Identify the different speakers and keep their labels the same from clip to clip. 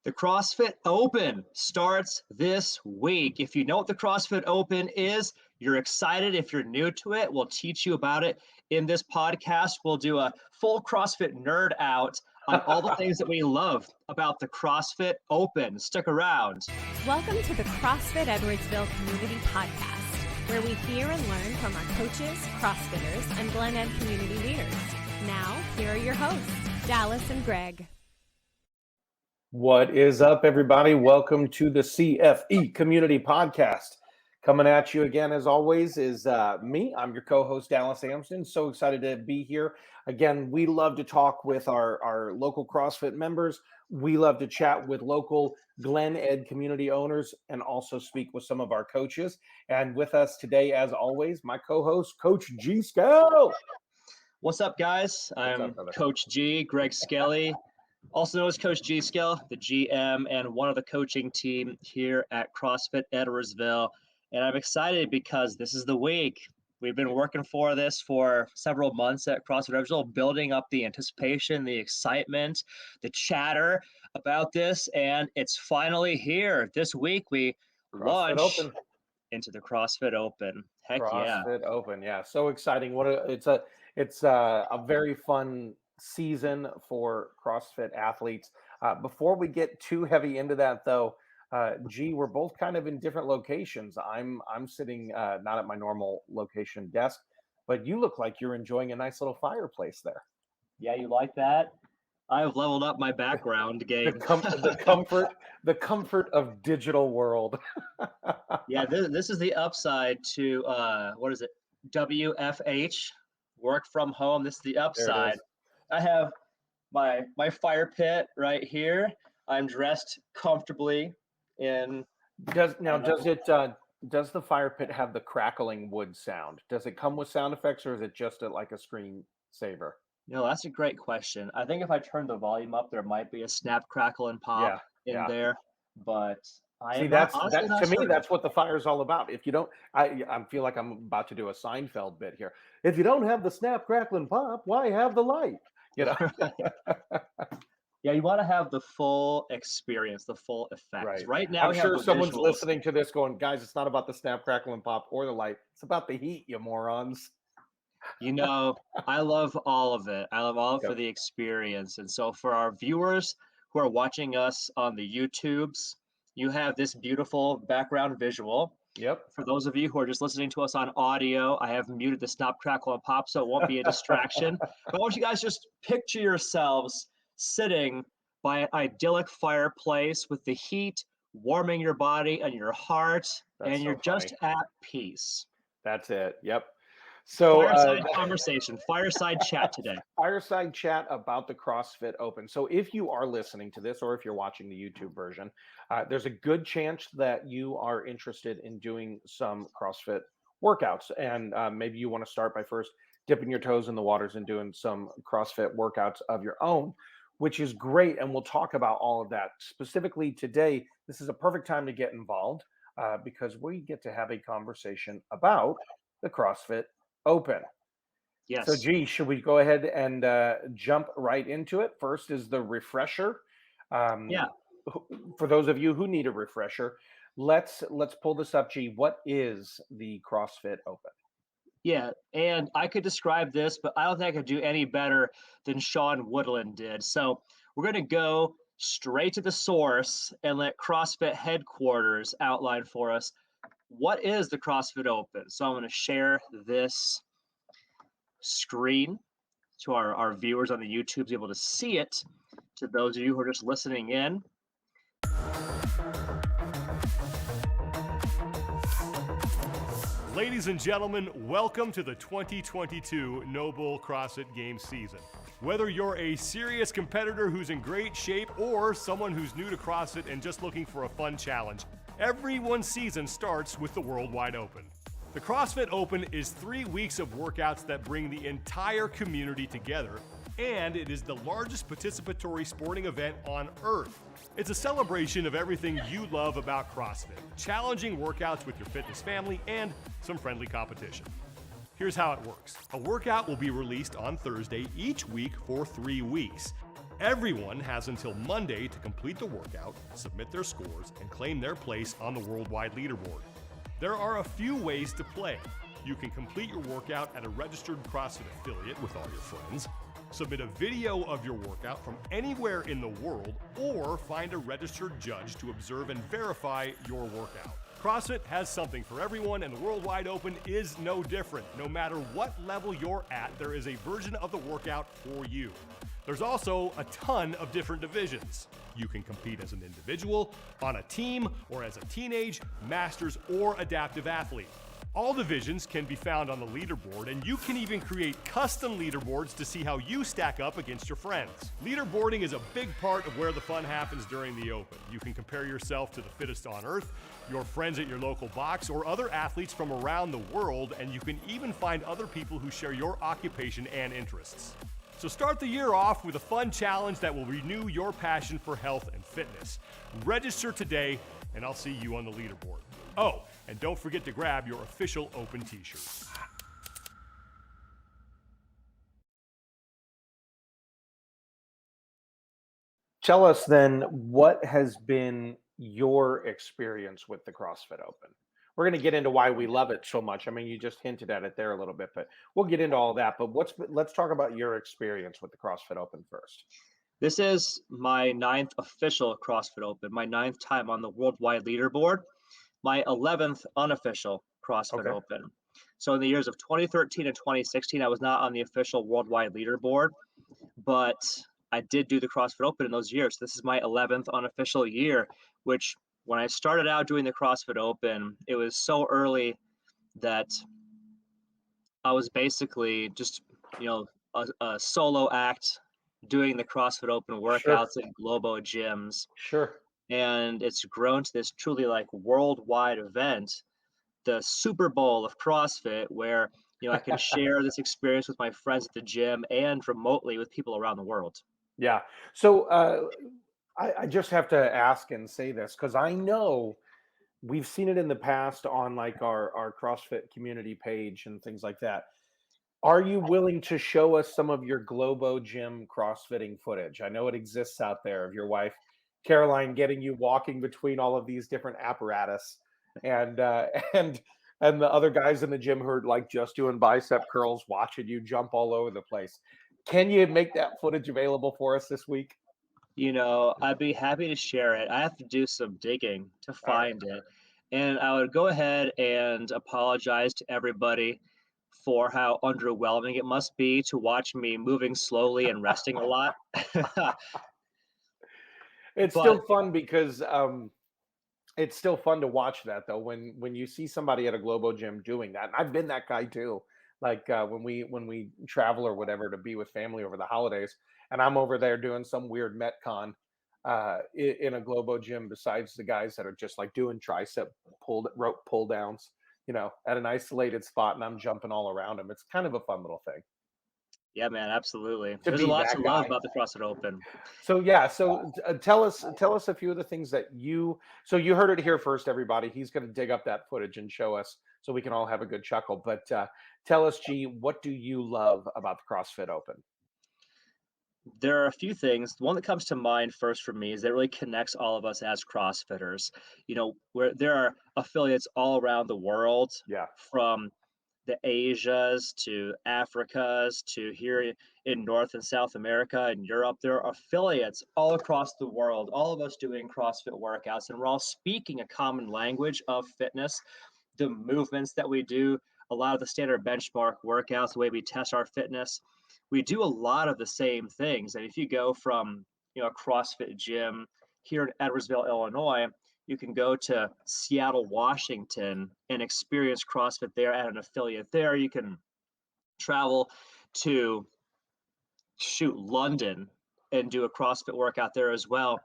Speaker 1: The CrossFit Open starts this week. If you know what the CrossFit Open is, you're excited. If you're new to it, we'll teach you about it in this podcast. We'll do a full CrossFit nerd out on all the things that we love about the CrossFit Open. Stick around.
Speaker 2: Welcome to the CrossFit Edwardsville Community Podcast, where we hear and learn from our coaches, CrossFitters, and Glen Ed community leaders. Now, here are your hosts, Dallas and Greg.
Speaker 3: What is up, everybody? Welcome to the CFE Community Podcast. Coming at you again, as always, is me. I'm your co-host, Dallas Amsden. So excited to be here. Again, we love to talk with our local CrossFit members. We love to chat with local Glen Ed community owners and also speak with some of our coaches. And with us today, as always, my co-host, Coach G. Skel.
Speaker 1: What's up, guys? I'm Coach G, Greg Skelly, also known as Coach G Skill, the GM and one of the coaching team here at CrossFit Edwardsville. And I'm excited because this is the week. We've been working for this for several months at CrossFit Edwardsville, building up the anticipation, the excitement, the chatter about this. And it's finally here. This week we launch into the CrossFit Open. Heck yeah.
Speaker 3: CrossFit Open. Yeah. So exciting. It's a very fun season for CrossFit athletes. Before we get too heavy into that, though, G, we're both kind of in different locations. I'm sitting not at my normal location desk, but you look like you're enjoying a nice little fireplace there.
Speaker 1: Yeah, you like that? I've leveled up my background game.
Speaker 3: The comfort of digital world.
Speaker 1: Yeah, this is the upside to what is it? WFH, work from home. This is the upside. I have my fire pit right here. I'm dressed comfortably in.
Speaker 3: Does the fire pit have the crackling wood sound? Does it come with sound effects, or is it just like a screen saver?
Speaker 1: That's a great question. I think if I turn the volume up, there might be a snap, crackle, and pop there. But that's what the fire is all about. If you don't, I feel like I'm about to do a Seinfeld bit here. If you don't have the snap, crackle, and pop, why have the light? Yeah, you want to have the full experience, the full effect. Right now,
Speaker 3: I'm sure someone's listening to this going, guys, it's not about the snap, crackle, and pop or the light. It's about the heat, you morons.
Speaker 1: I love all of it. I love all of it for the experience. And so for our viewers who are watching us on the YouTubes, you have this beautiful background visual.
Speaker 3: Yep.
Speaker 1: For those of you who are just listening to us on audio, I have muted the snap, crackle, and pop so it won't be a distraction. But I want you guys just picture yourselves sitting by an idyllic fireplace with the heat warming your body and your heart, and you're just at peace.
Speaker 3: That's it. Yep. So
Speaker 1: fireside conversation, fireside chat today.
Speaker 3: Fireside chat about the CrossFit Open. So if you are listening to this, or if you're watching the YouTube version, there's a good chance that you are interested in doing some CrossFit workouts. And maybe you want to start by first dipping your toes in the waters and doing some CrossFit workouts of your own, which is great. And we'll talk about all of that. Specifically today, this is a perfect time to get involved because we get to have a conversation about the CrossFit Open.
Speaker 1: Yes.
Speaker 3: So, G, should we go ahead and jump right into it? First is the refresher. For those of you who need a refresher, let's pull this up, G. What is the CrossFit Open?
Speaker 1: Yeah, and I could describe this, but I don't think I could do any better than Sean Woodland did. So we're going to go straight to the source and let CrossFit headquarters outline for us what is the CrossFit Open. So I'm going to share this screen to our viewers on the YouTube to be able to see it. To those of you who are just listening in.
Speaker 4: Ladies and gentlemen, welcome to the 2022 Noble CrossFit Games season. Whether you're a serious competitor who's in great shape or someone who's new to CrossFit and just looking for a fun challenge, everyone's season starts with the Worldwide Open. The CrossFit Open is 3 weeks of workouts that bring the entire community together, and it is the largest participatory sporting event on Earth. It's a celebration of everything you love about CrossFit, challenging workouts with your fitness family, and some friendly competition. Here's how it works. A workout will be released on Thursday each week for 3 weeks. Everyone has until Monday to complete the workout, submit their scores, and claim their place on the worldwide leaderboard. There are a few ways to play. You can complete your workout at a registered CrossFit affiliate with all your friends, submit a video of your workout from anywhere in the world, or find a registered judge to observe and verify your workout. CrossFit has something for everyone, and the Worldwide Open is no different. No matter what level you're at, there is a version of the workout for you. There's also a ton of different divisions. You can compete as an individual, on a team, or as a teenage, masters, or adaptive athlete. All divisions can be found on the leaderboard, and you can even create custom leaderboards to see how you stack up against your friends. Leaderboarding is a big part of where the fun happens during the Open. You can compare yourself to the fittest on earth, your friends at your local box, or other athletes from around the world, and you can even find other people who share your occupation and interests. So start the year off with a fun challenge that will renew your passion for health and fitness. Register today, and I'll see you on the leaderboard. Oh, and don't forget to grab your official Open t-shirt.
Speaker 3: Tell us then, what has been your experience with the CrossFit Open? We're going to get into why we love it so much. I mean, you just hinted at it there a little bit, but we'll get into all that. But let's talk about your experience with the CrossFit Open first.
Speaker 1: This is my 9th official CrossFit Open, my 9th time on the worldwide leaderboard, my 11th unofficial CrossFit Open. So in the years of 2013 and 2016, I was not on the official worldwide leaderboard, but I did do the CrossFit Open in those years. This is my 11th unofficial year, which when I started out doing the CrossFit Open, it was so early that I was basically just, a solo act doing the CrossFit Open workouts in Globo gyms.
Speaker 3: Sure.
Speaker 1: And it's grown to this truly like worldwide event, the Super Bowl of CrossFit, where, I can share this experience with my friends at the gym and remotely with people around the world.
Speaker 3: Yeah. So I just have to ask and say this, because I know we've seen it in the past on like our CrossFit community page and things like that. Are you willing to show us some of your Globo gym CrossFitting footage? I know it exists out there of your wife, Caroline, getting you walking between all of these different apparatus and the other guys in the gym who are like just doing bicep curls, watching you jump all over the place. Can you make that footage available for us this week?
Speaker 1: I'd be happy to share it. I have to do some digging to find it. And I would go ahead and apologize to everybody for how underwhelming it must be to watch me moving slowly and resting a lot.
Speaker 3: It's still fun because it's still fun to watch that though, when you see somebody at a Globo gym doing that. And I've been that guy too. Like when we travel or whatever to be with family over the holidays, and I'm over there doing some weird Metcon in a Globo gym besides the guys that are just like doing tricep rope pull downs, at an isolated spot, and I'm jumping all around them. It's kind of a fun little thing.
Speaker 1: Yeah, man, absolutely. There's a lot to love about the CrossFit Open.
Speaker 3: So yeah, tell us a few of the things that you heard it here first, everybody. He's going to dig up that footage and show us so we can all have a good chuckle. But tell us, G, what do you love about the CrossFit Open?
Speaker 1: There are a few things. The one that comes to mind first for me is that it really connects all of us as CrossFitters. Where there are affiliates all around the world, from the Asias to Africas to here in North and South America and Europe. There are affiliates all across the world, all of us doing CrossFit workouts, and we're all speaking a common language of fitness, the movements that we do, a lot of the standard benchmark workouts, the way we test our fitness. We do a lot of the same things. And if you go from, a CrossFit gym here in Edwardsville, Illinois, you can go to Seattle, Washington and experience CrossFit there at an affiliate there. You can travel to London and do a CrossFit workout there as well.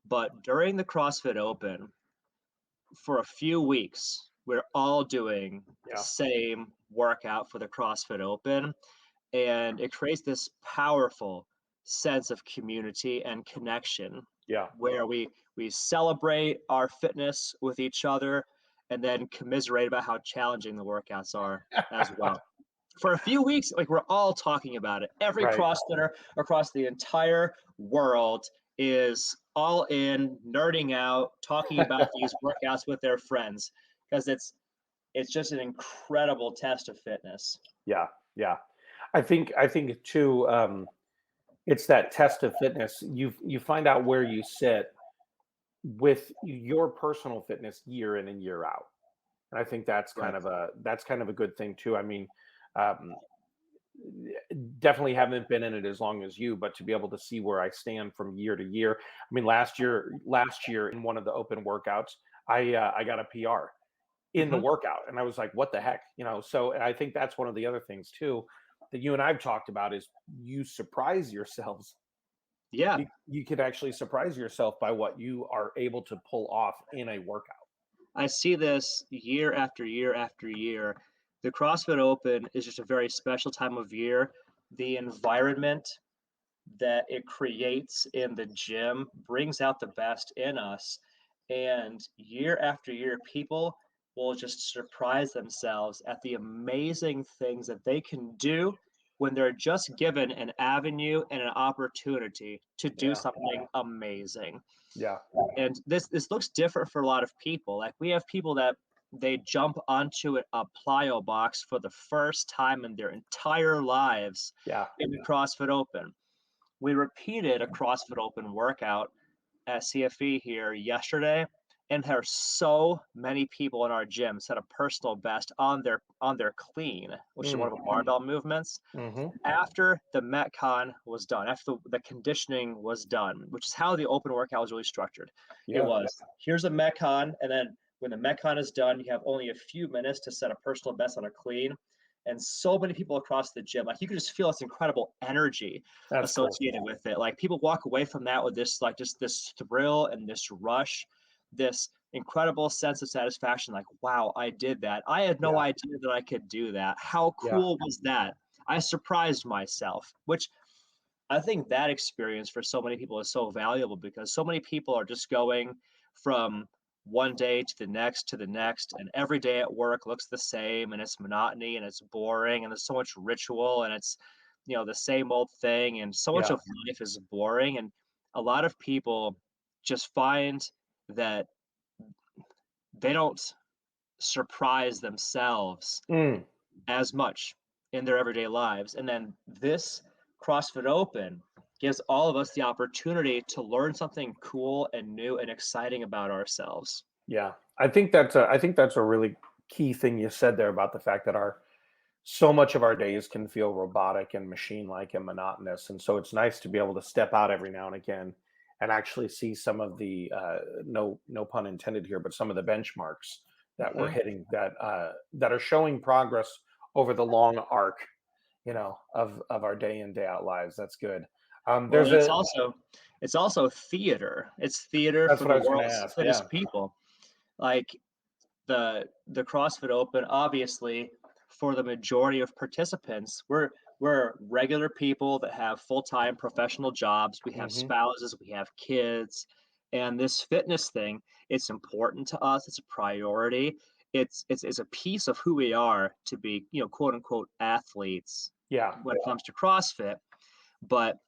Speaker 1: But during the CrossFit Open, for a few weeks, we're all doing the same workout for the CrossFit Open. And it creates this powerful sense of community and connection. Where we celebrate our fitness with each other and then commiserate about how challenging the workouts are as well. for a few weeks, like we're all talking about it. Every
Speaker 3: Right.
Speaker 1: CrossFitter across the entire world is all in, nerding out, talking about these workouts with their friends because it's just an incredible test of fitness.
Speaker 3: Yeah, yeah. I think too. It's that test of fitness. You find out where you sit with your personal fitness year in and year out, and I think that's
Speaker 1: Right.
Speaker 3: kind of a good thing too. I mean, um, definitely haven't been in it as long as you, but to be able to see where I stand from year to year. I mean, last year in one of the open workouts, I got a PR in the
Speaker 1: Mhm.
Speaker 3: workout, and I was like, "What the heck?" So, and I think that's one of the other things too that you and I've talked about is you surprise yourselves.
Speaker 1: Yeah.
Speaker 3: You could actually surprise yourself by what you are able to pull off in a workout.
Speaker 1: I see this year after year after year. The CrossFit Open is just a very special time of year. The environment that it creates in the gym brings out the best in us. And year after year, people will just surprise themselves at the amazing things that they can do when they're just given an avenue and an opportunity to do
Speaker 3: Yeah,
Speaker 1: something amazing.
Speaker 3: yeah,
Speaker 1: And this looks different for a lot of people. Like we have people that they jump onto a plyo box for the first time in their entire lives
Speaker 3: yeah.
Speaker 1: in the CrossFit Open. We repeated a CrossFit Open workout at CFE here yesterday, and there are so many people in our gym set a personal best on their clean, which is one
Speaker 3: Mm,
Speaker 1: of the barbell movements.
Speaker 3: hmm.
Speaker 1: After the Metcon was done, after the conditioning was done, which is how the open workout was really structured. It
Speaker 3: Yeah,
Speaker 1: was here's a Metcon, and then when the Metcon is done, you have only a few minutes to set a personal best on a clean. And so many people across the gym, like you can just feel this incredible energy
Speaker 3: that's cool.
Speaker 1: associated with it. Like people walk away from that with this, like just this thrill and this rush, this incredible sense of satisfaction. Like, wow, I did that. I had no
Speaker 3: Yeah,
Speaker 1: idea that I could do that. How
Speaker 3: yeah,
Speaker 1: cool was that? I surprised myself, which I think that experience for so many people is so valuable because so many people are just going from one day to the next, and every day at work looks the same, and it's monotony and it's boring, and there's so much ritual, and it's the same old thing, and so much
Speaker 3: yeah.
Speaker 1: of life is boring, and a lot of people just find that they don't surprise themselves
Speaker 3: Mm,
Speaker 1: as much in their everyday lives. And then this CrossFit Open gives all of us the opportunity to learn something cool and new and exciting about ourselves.
Speaker 3: yeah. I think that's a really key thing you said there about the fact that our so much of our days can feel robotic and machine-like and monotonous, and so it's nice to be able to step out every now and again and actually see some of the no pun intended here, but some of the benchmarks that we're
Speaker 1: Mhm.
Speaker 3: hitting that are showing progress over the long arc, of our day in day out lives. That's good.
Speaker 1: Well,
Speaker 3: There's a
Speaker 1: it's also theater. It's theater
Speaker 3: That's
Speaker 1: for
Speaker 3: what I
Speaker 1: the
Speaker 3: was going to
Speaker 1: world's
Speaker 3: ask. Yeah.
Speaker 1: fittest people. Like the CrossFit Open, obviously, for the majority of participants, we're regular people that have full-time professional jobs. We have
Speaker 3: Hmm.
Speaker 1: spouses, we have kids, and this fitness thing, it's important to us. It's a priority. It's a piece of who we are to be, quote unquote athletes
Speaker 3: Yeah.
Speaker 1: when it comes to CrossFit. But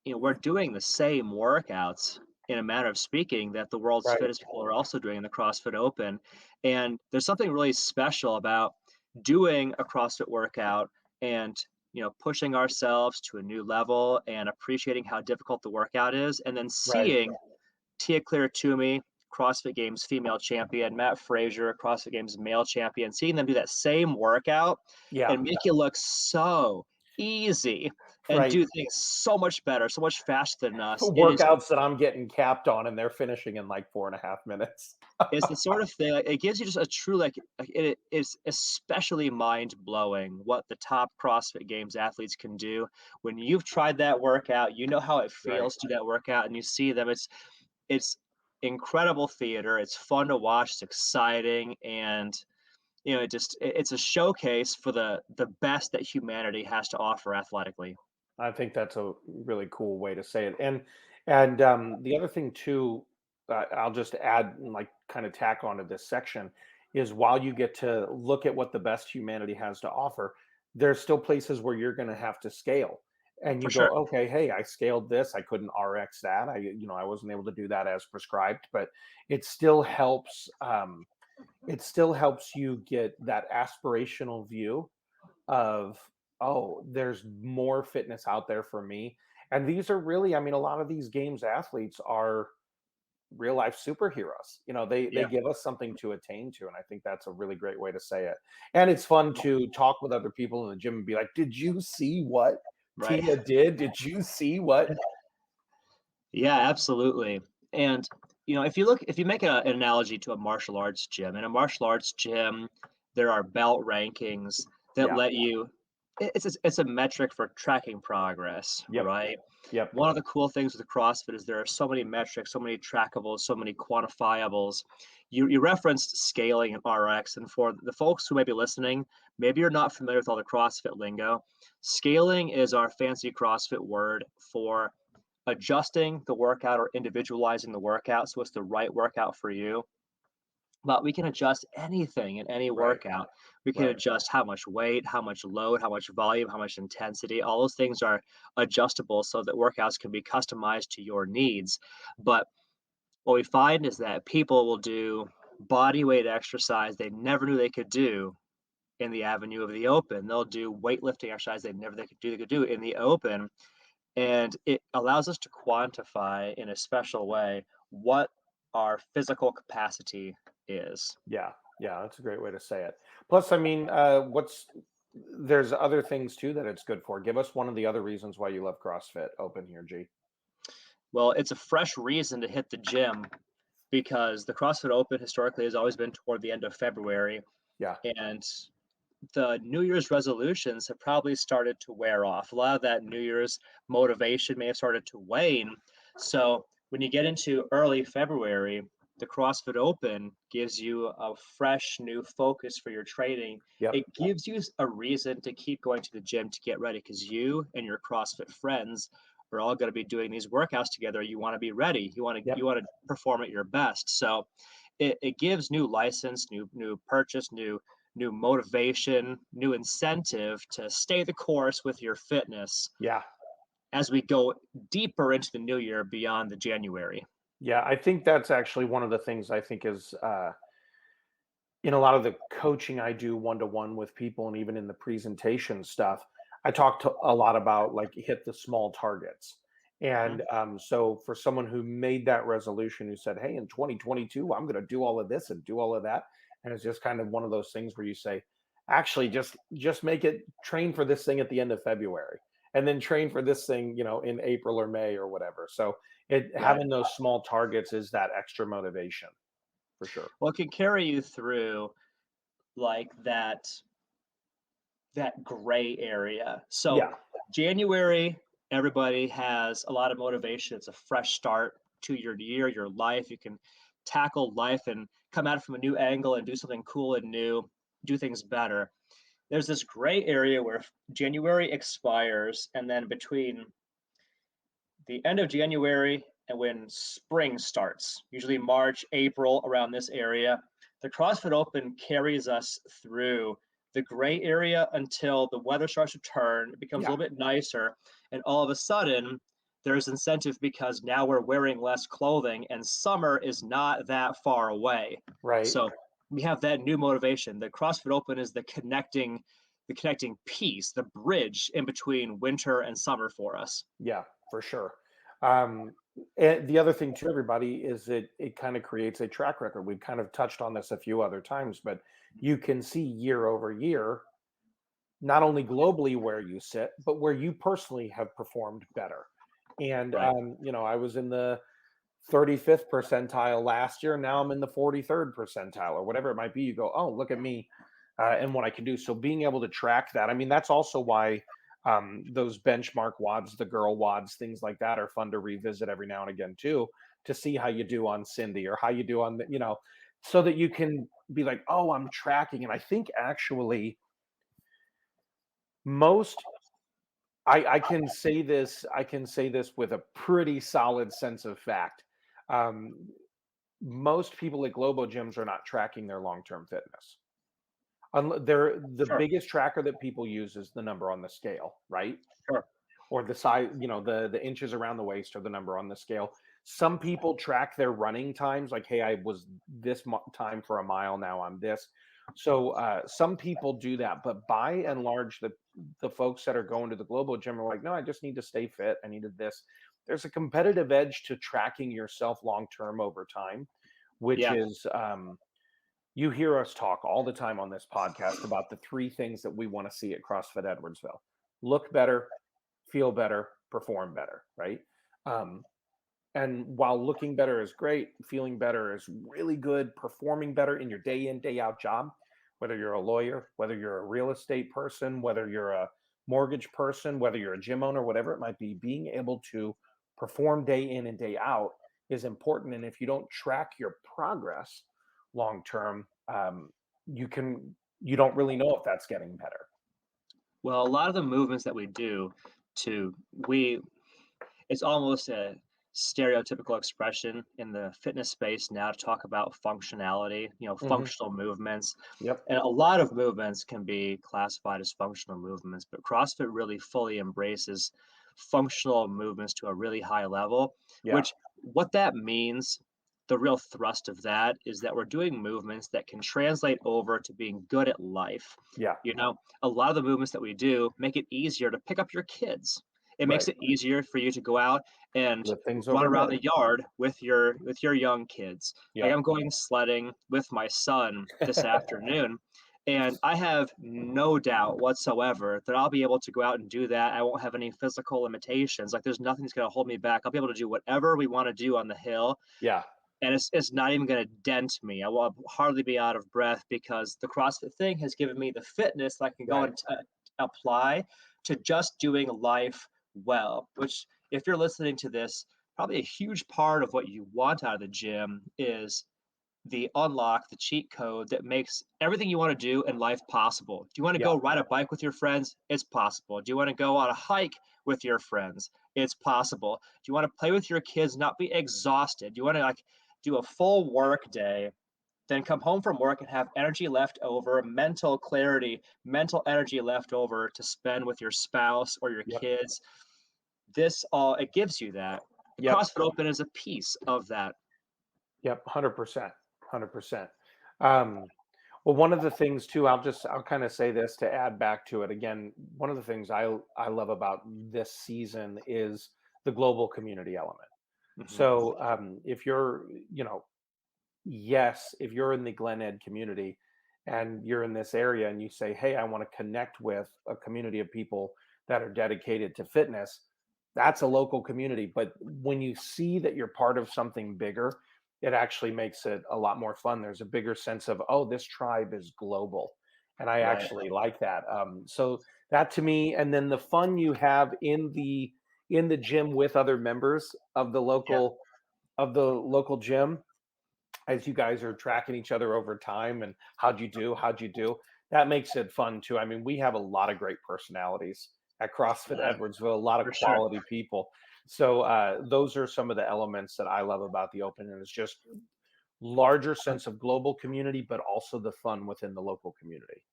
Speaker 1: we're doing the same workouts in a manner of speaking that the world's
Speaker 3: Right.
Speaker 1: fittest people are also doing in the CrossFit Open. And there's something really special about doing a CrossFit workout and pushing ourselves to a new level and appreciating how difficult the workout is, and then
Speaker 3: Right.
Speaker 1: seeing Tia Claire Toomey, CrossFit Games female champion, Matt Frazier, CrossFit Games male champion, seeing them do that same workout
Speaker 3: Yeah.
Speaker 1: and make it look so easy and
Speaker 3: Right.
Speaker 1: do things so much better, so much faster than us.
Speaker 3: Workouts that I'm getting capped on and they're finishing in like 4.5 minutes.
Speaker 1: It's the sort of thing, like, it gives you just a true, like it is especially mind blowing what the top CrossFit Games athletes can do. When you've tried that workout, you know how it
Speaker 3: Right.
Speaker 1: feels to do that workout, and you see them. It's incredible theater. It's fun to watch. It's exciting, and it's a showcase for the best that humanity has to offer athletically.
Speaker 3: I think that's a really cool way to say it. The other thing too, I'll just add and like kind of tack onto this section is while you get to look at what the best humanity has to offer, there's still places where you're going to have to scale. And you
Speaker 1: For
Speaker 3: go,
Speaker 1: sure.
Speaker 3: okay, hey, I scaled this. I couldn't RX that. I wasn't able to do that as prescribed, but it still helps. It still helps you get that aspirational view of, oh, there's more fitness out there for me. And these are really, I mean, a lot of these games athletes are real life superheroes. They
Speaker 1: Yeah.
Speaker 3: give us something to attain to. And I think that's a really great way to say it. And it's fun to talk with other people in the gym and be like, did you see what
Speaker 1: Right.
Speaker 3: Tia did? Did you see what?
Speaker 1: Yeah, absolutely. And if you make an analogy to a martial arts gym, in a martial arts gym, there are belt rankings that
Speaker 3: Yeah.
Speaker 1: let you. It's a metric for tracking progress,
Speaker 3: Yep.
Speaker 1: right?
Speaker 3: Yep.
Speaker 1: One of the cool things with CrossFit is there are so many metrics, so many trackables, so many quantifiables. You referenced scaling and RX, and for the folks who may be listening, maybe you're not familiar with all the CrossFit lingo. Scaling is our fancy CrossFit word for adjusting the workout or individualizing the workout so it's the right workout for you. But we can adjust anything in any
Speaker 3: Right.
Speaker 1: workout. We can
Speaker 3: Right.
Speaker 1: adjust how much weight, how much load, how much volume, how much intensity. All those things are adjustable so that workouts can be customized to your needs. But what we find is that people will do body weight exercise they never knew they could do in the avenue of the open. They'll do weightlifting exercise they could do in the open, and it allows us to quantify in a special way what our physical capacity is.
Speaker 3: Yeah. Yeah. That's a great way to say it. Plus, I mean, there's other things too that it's good for. Give us one of the other reasons why you love CrossFit Open here, G.
Speaker 1: Well, it's a fresh reason to hit the gym because the CrossFit Open historically has always been toward the end of February,
Speaker 3: Yeah.
Speaker 1: and the New Year's resolutions have probably started to wear off. A lot of that New Year's motivation may have started to wane. So when you get into early February, the CrossFit Open gives you a fresh new focus for your training.
Speaker 3: Yep.
Speaker 1: It gives you a reason to keep going to the gym to get ready because you and your CrossFit friends are all going to be doing these workouts together. You want to be ready.
Speaker 3: Yep.
Speaker 1: You want to perform at your best. So it gives new license, new purchase, new motivation, new incentive to stay the course with your fitness
Speaker 3: Yeah.
Speaker 1: as we go deeper into the new year beyond the January.
Speaker 3: Yeah. I think that's actually one of the things I think is in a lot of the coaching I do one to one with people, and even in the presentation stuff, I talk to a lot about like hit the small targets.
Speaker 1: Mhm.
Speaker 3: And so for someone who made that resolution, who said, hey, in 2022, I'm going to do all of this and do all of that. And it's just kind of one of those things where you say, actually, just make it train for this thing at the end of February, and then train for this thing, in April or May or whatever. So
Speaker 1: Right.
Speaker 3: having those small targets is that extra motivation for sure.
Speaker 1: Well, it can carry you through like that gray area. So
Speaker 3: Yeah.
Speaker 1: January, everybody has a lot of motivation. It's a fresh start to your year, your life. You can tackle life and come at it from a new angle and do something cool and new, do things better. There's this gray area where January expires, and then between the end of January and when spring starts, usually March, April, around this area, the CrossFit Open carries us through the gray area until the weather starts to turn, it becomes a
Speaker 3: Yeah.
Speaker 1: little bit nicer, and all of a sudden, there's incentive because now we're wearing less clothing and summer is not that far away.
Speaker 3: Right.
Speaker 1: So we have that new motivation. The CrossFit Open is the connecting piece, the bridge in between winter and summer for us.
Speaker 3: Yeah, for sure. Um, and the other thing too, everybody, is that it kind of creates a track record. We've kind of touched on this a few other times, but you can see year over year, not only globally where you sit, but where you personally have performed better. And
Speaker 1: Right.
Speaker 3: I was in the 35th percentile last year. Now I'm in the 43rd percentile or whatever it might be. You go, oh, look at me and what I can do. So being able to track that, I mean, that's also why those benchmark wads, the girl wads, things like that are fun to revisit every now and again too, to see how you do on Cindy or how you do on so that you can be like, oh, I'm tracking. And I think actually most I can say this with a pretty solid sense of fact. Um, Most people at Globo gyms are not tracking their long-term fitness. The
Speaker 1: Sure.
Speaker 3: biggest tracker that people use is the number on the scale, right?
Speaker 1: Sure.
Speaker 3: Or the size, the inches around the waist or the number on the scale. Some people track their running times, like, hey, I was this time for a mile, now I'm this. So some people do that, but by and large, the folks that are going to the global gym are like, no, I just need to stay fit. I needed this. There's a competitive edge to tracking yourself long term over time, which
Speaker 1: Yeah.
Speaker 3: is you hear us talk all the time on this podcast about the three things that we want to see at CrossFit Edwardsville: look better, feel better, perform better, right? Um, and while looking better is great, feeling better is really good, performing better in your day in, day out job, whether you're a lawyer, whether you're a real estate person, whether you're a mortgage person, whether you're a gym owner, whatever it might be, being able to perform day in and day out is important. And if you don't track your progress long term, you don't really know if that's getting better.
Speaker 1: Well, a lot of the movements that we do to we it's almost a stereotypical expression in the fitness space now to talk about functionality,
Speaker 3: Hmm.
Speaker 1: functional movements.
Speaker 3: Yep.
Speaker 1: And a lot of movements can be classified as functional movements, but CrossFit really fully embraces functional movements to a really high level,
Speaker 3: Yeah.
Speaker 1: which what that means, the real thrust of that is that we're doing movements that can translate over to being good at life.
Speaker 3: Yeah.
Speaker 1: A lot of the movements that we do make it easier to pick up your kids. It makes
Speaker 3: Right.
Speaker 1: it easier for you to go out and
Speaker 3: Lift things
Speaker 1: run around
Speaker 3: overhead.
Speaker 1: the yard with your young kids. Like,
Speaker 3: Yep.
Speaker 1: I'm going sledding with my son this afternoon, and I have no doubt whatsoever that I'll be able to go out and do that. I won't have any physical limitations. Like, there's nothing that's going to hold me back. I'll be able to do whatever we want to do on the hill,
Speaker 3: Yeah.
Speaker 1: and it's not even going to dent me. I will hardly be out of breath because the CrossFit thing has given me the fitness that I can go
Speaker 3: Right.
Speaker 1: and apply to just doing life well, which, if you're listening to this, probably a huge part of what you want out of the gym is the unlock, the cheat code that makes everything you want to do in life possible. Do you want to
Speaker 3: Yeah.
Speaker 1: go ride a bike with your friends? It's possible. Do you want to go on a hike with your friends? It's possible. Do you want to play with your kids, not be exhausted? Do you want to do a full work day, then come home from work and have energy left over, mental clarity, mental energy left over to spend with your spouse or your
Speaker 3: Yep.
Speaker 1: kids? It gives you that. The
Speaker 3: Yep.
Speaker 1: CrossFit Open is a piece of that.
Speaker 3: Yep. 100%. 100%. Um, well, one of the things too, I'll kind of say this to add back to it again. One of the things I love about this season is the global community element.
Speaker 1: Mhm.
Speaker 3: So if you're, yes, if you're in the Glen Ed community and you're in this area and you say, hey, I want to connect with a community of people that are dedicated to fitness, that's a local community. But when you see that you're part of something bigger, it actually makes it a lot more fun. There's a bigger sense of, oh, this tribe is global. And I
Speaker 1: Right.
Speaker 3: actually like that. So that to me, and then the fun you have in the gym with other members
Speaker 1: Yeah.
Speaker 3: of the local gym, as you guys are tracking each other over time and how'd you do, that makes it fun too. I mean, we have a lot of great personalities at CrossFit
Speaker 1: Yeah,
Speaker 3: Edwardsville, a lot of
Speaker 1: for sure.
Speaker 3: quality people. So those are some of the elements that I love about the Open, and it's just larger sense of global community, but also the fun within the local community.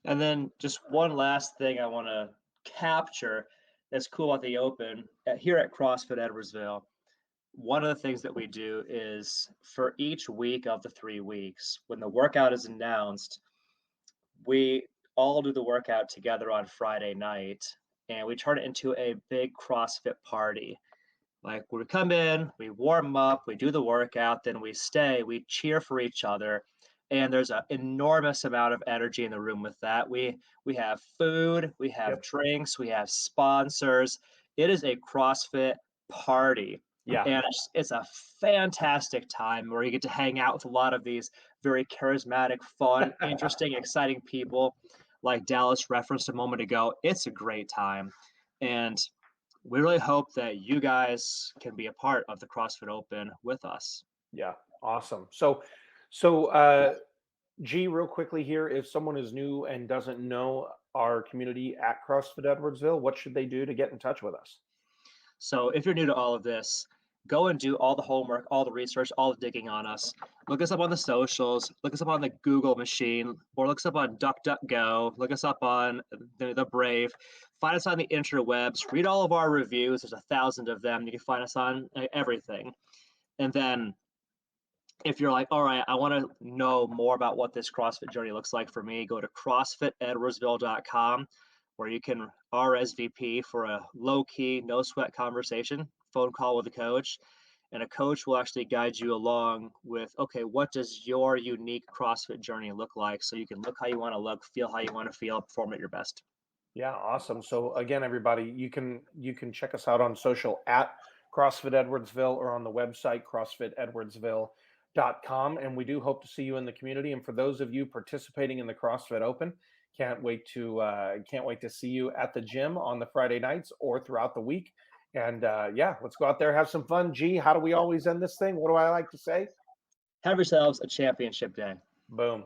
Speaker 1: And then just one last thing I want to capture that's cool about the Open here at CrossFit Edwardsville. One of the things that we do is for each week of the 3 weeks, when the workout is announced, we all do the workout together on Friday night, and we turn it into a big CrossFit party. Like, we come in, we warm up, we do the workout, then we stay, we cheer for each other, and there's an enormous amount of energy in the room with that. We have food, we have
Speaker 3: Yep.
Speaker 1: drinks, we have sponsors. It is a CrossFit party,
Speaker 3: Yeah.
Speaker 1: and it's a fantastic time where you get to hang out with a lot of these very charismatic, fun, interesting, exciting people, like Dallas referenced a moment ago. It's a great time, and we really hope that you guys can be a part of the CrossFit Open with us.
Speaker 3: Yeah. Awesome. So G, real quickly here, if someone is new and doesn't know our community at CrossFit Edwardsville, what should they do to get in touch with us?
Speaker 1: So if you're new to all of this, go and do all the homework, all the research, all the digging on us. Look us up on the socials, look us up on the Google machine, or look us up on DuckDuckGo, look us up on the Brave. Find us on the interwebs, read all of our reviews. There's 1,000 of them. You can find us on everything. And then if you're like, all right, I want to know more about what this CrossFit journey looks like for me, go to CrossFitEdwardsville.com, where you can RSVP for a low-key, no-sweat conversation, phone call with a coach. And a coach will actually guide you along with, okay, what does your unique CrossFit journey look like? So you can look how you want to look, feel how you want to feel, perform at your best.
Speaker 3: Yeah, awesome. So again, everybody, you can check us out on social at CrossFit Edwardsville or on the website CrossFitEdwardsville.com. And we do hope to see you in the community. And for those of you participating in the CrossFit Open, can't wait to see you at the gym on the Friday nights or throughout the week. And yeah, let's go out there, have some fun. G, how do we always end this thing? What do I like to say?
Speaker 1: Have yourselves a championship day.
Speaker 3: Boom.